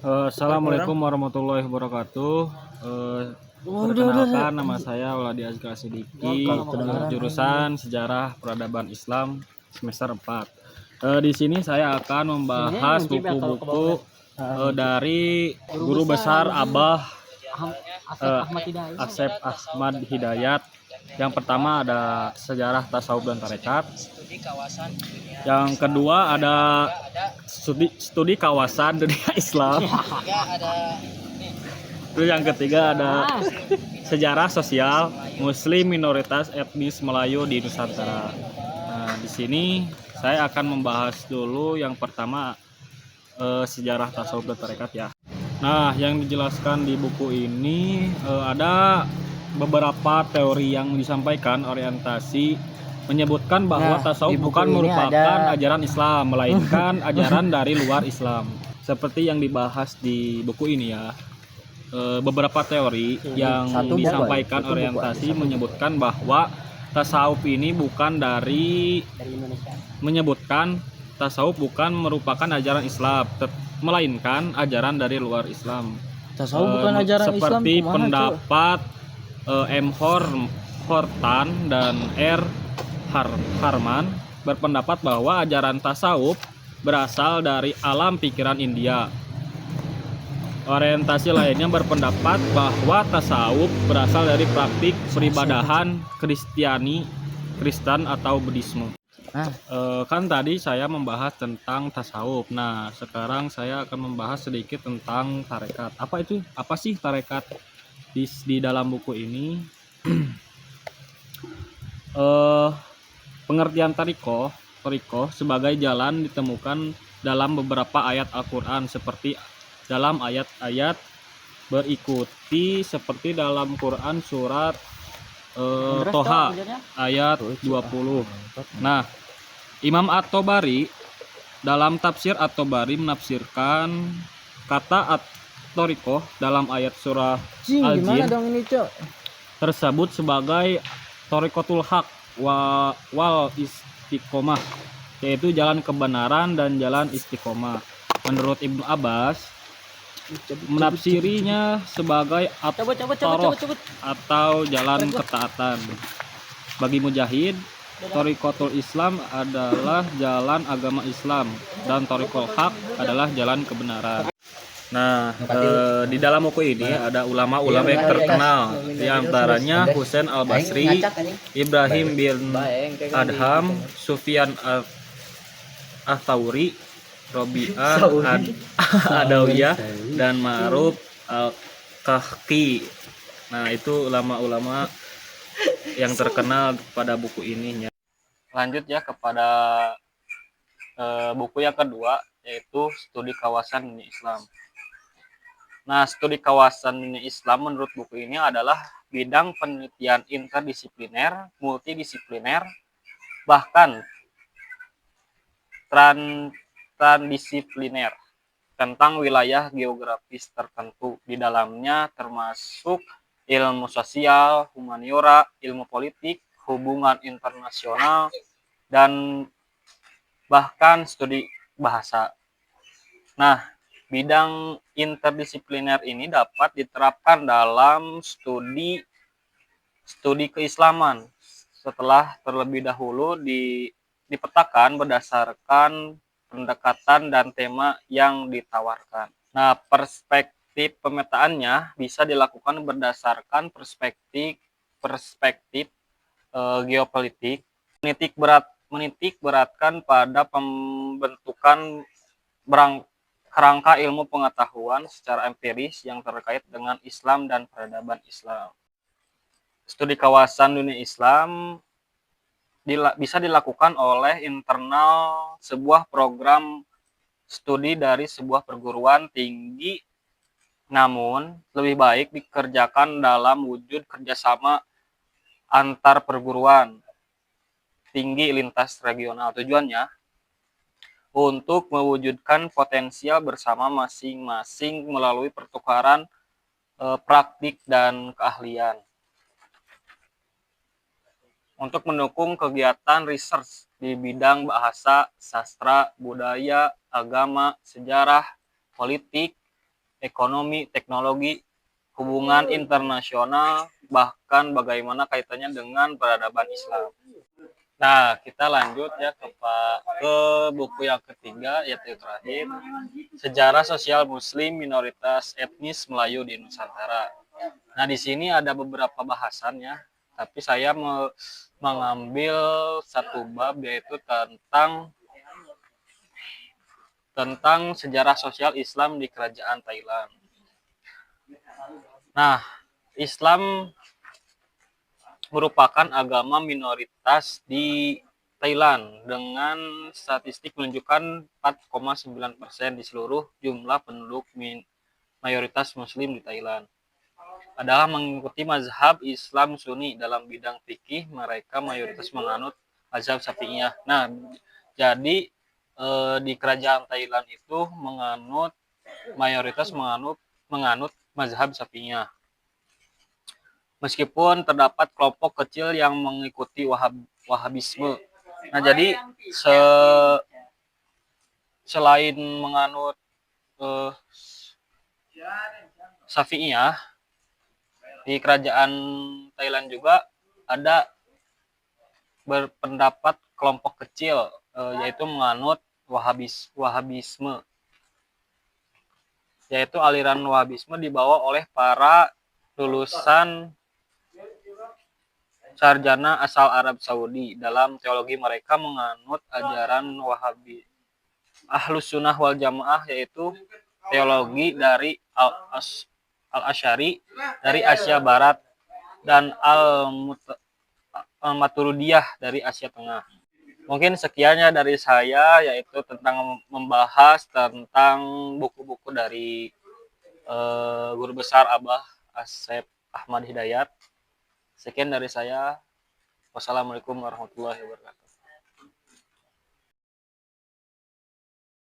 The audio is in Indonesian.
Assalamualaikum warahmatullahi wabarakatuh. Eh, Udah. Perkenalkan, nama saya Waladi Azkar Sidiki, jurusan Sejarah Peradaban Islam semester 4. Di sini saya akan membahas buku-buku dari guru besar Abah eh, Asep Ahmad Hidayat. Yang pertama ada Sejarah Tasawuf dan Tarekat. Yang kedua ada studi kawasan dunia Islam. Terus yang ketiga ada sejarah sosial Muslim minoritas etnis Melayu di Nusantara. Nah, di sini saya akan membahas dulu yang pertama sejarah tasawuf dan tarekat ya. Nah, yang dijelaskan di buku ini ada beberapa teori yang disampaikan orientasi menyebutkan bahwa tasawuf bukan merupakan ajaran Islam, melainkan ajaran dari luar Islam. Seperti yang dibahas di buku ini ya. Beberapa teori yang disampaikan orientasi menyebutkan bahwa tasawuf ini bukan dari Indonesia. Menyebutkan tasawuf bukan merupakan ajaran Islam, melainkan ajaran dari luar Islam. Tasawuf bukan ajaran Islam. Seperti pendapat M. Hortan dan R. Harman berpendapat bahwa ajaran tasawuf berasal dari alam pikiran India. Orientasi lainnya berpendapat bahwa tasawuf berasal dari praktik peribadahan Kristen atau Buddhisme. Kan tadi saya membahas tentang tasawuf. Nah, sekarang saya akan membahas sedikit tentang tarekat. Apa sih tarekat di dalam buku ini? Pengertian tarikoh sebagai jalan ditemukan dalam beberapa ayat Al-Quran seperti dalam ayat-ayat berikuti seperti dalam Quran surat Toha ayat 20. Nah, Imam At-Tabari dalam tafsir At-Tabari menafsirkan kata at-tariqah dalam ayat surah Al-Jin tersebut sebagai tariqatul haq wal istiqomah, yaitu jalan kebenaran dan jalan istiqomah. Menurut Ibnu Abbas menafsirinya sebagai at-toroh atau jalan ketaatan. Bagi Mujahid, Thariqatul Islam adalah jalan agama Islam dan Thariqul Haq adalah jalan kebenaran. Nah, di dalam buku ini ada ulama-ulama yang terkenal, di antaranya Husain Al-Basri, Ibrahim bin Adham, Sufyan Ats-Tsauri, Robi'ah Adawiyah, dan Ma'ruf Al-Kahfi. Nah, itu ulama-ulama yang terkenal pada buku ini. Lanjut ya kepada buku yang kedua, yaitu studi kawasan dunia Islam. Nah, studi kawasan dunia Islam menurut buku ini adalah bidang penelitian interdisipliner, multidisipliner, bahkan transdisipliner tentang wilayah geografis tertentu. Di dalamnya termasuk ilmu sosial, humaniora, ilmu politik, hubungan internasional, dan bahkan studi bahasa. Nah, bidang interdisipliner ini dapat diterapkan dalam studi keislaman setelah terlebih dahulu dipetakan berdasarkan pendekatan dan tema yang ditawarkan. Nah, perspektif pemetaannya bisa dilakukan berdasarkan perspektif geopolitik, menitik beratkan pada pembentukan kerangka ilmu pengetahuan secara empiris yang terkait dengan Islam dan peradaban Islam. Studi kawasan dunia Islam bisa dilakukan oleh internal sebuah program studi dari sebuah perguruan tinggi, namun lebih baik dikerjakan dalam wujud kerjasama antar perguruan tinggi lintas regional. Tujuannya untuk mewujudkan potensial bersama masing-masing melalui pertukaran praktik dan keahlian. Untuk mendukung kegiatan research di bidang bahasa, sastra, budaya, agama, sejarah, politik, ekonomi, teknologi, hubungan internasional, bahkan bagaimana kaitannya dengan peradaban Islam. Nah, kita lanjut ya ke buku yang ketiga, yaitu terakhir, Sejarah Sosial Muslim Minoritas Etnis Melayu di Nusantara. Nah, di sini ada beberapa bahasan ya, tapi saya mengambil satu bab, yaitu tentang sejarah sosial Islam di Kerajaan Thailand. Nah, Islam merupakan agama minoritas di Thailand dengan statistik menunjukkan 4,9% di seluruh jumlah penduduk mayoritas muslim di Thailand adalah mengikuti mazhab Islam Sunni. Dalam bidang fikih mereka mayoritas menganut mazhab Syafi'iyah. Nah, jadi di kerajaan Thailand itu mayoritas menganut mazhab Syafi'iyah. Meskipun terdapat kelompok kecil yang mengikuti Wahabisme. Nah, jadi selain menganut Syafi'iyah, di kerajaan Thailand juga ada berpendapat kelompok kecil, yaitu menganut Wahabisme. Yaitu aliran Wahabisme dibawa oleh para lulusan sarjana asal Arab Saudi. Dalam teologi mereka menganut ajaran Wahabi. Ahlus Sunnah wal Jamaah, yaitu teologi dari Al-Asy'ari dari Asia Barat dan Al-Maturidiyah dari Asia Tengah. Mungkin sekiannya dari saya, yaitu tentang membahas tentang buku-buku dari Guru Besar Abah Asep Ahmad Hidayat. Sekian dari saya. Wassalamualaikum warahmatullahi wabarakatuh.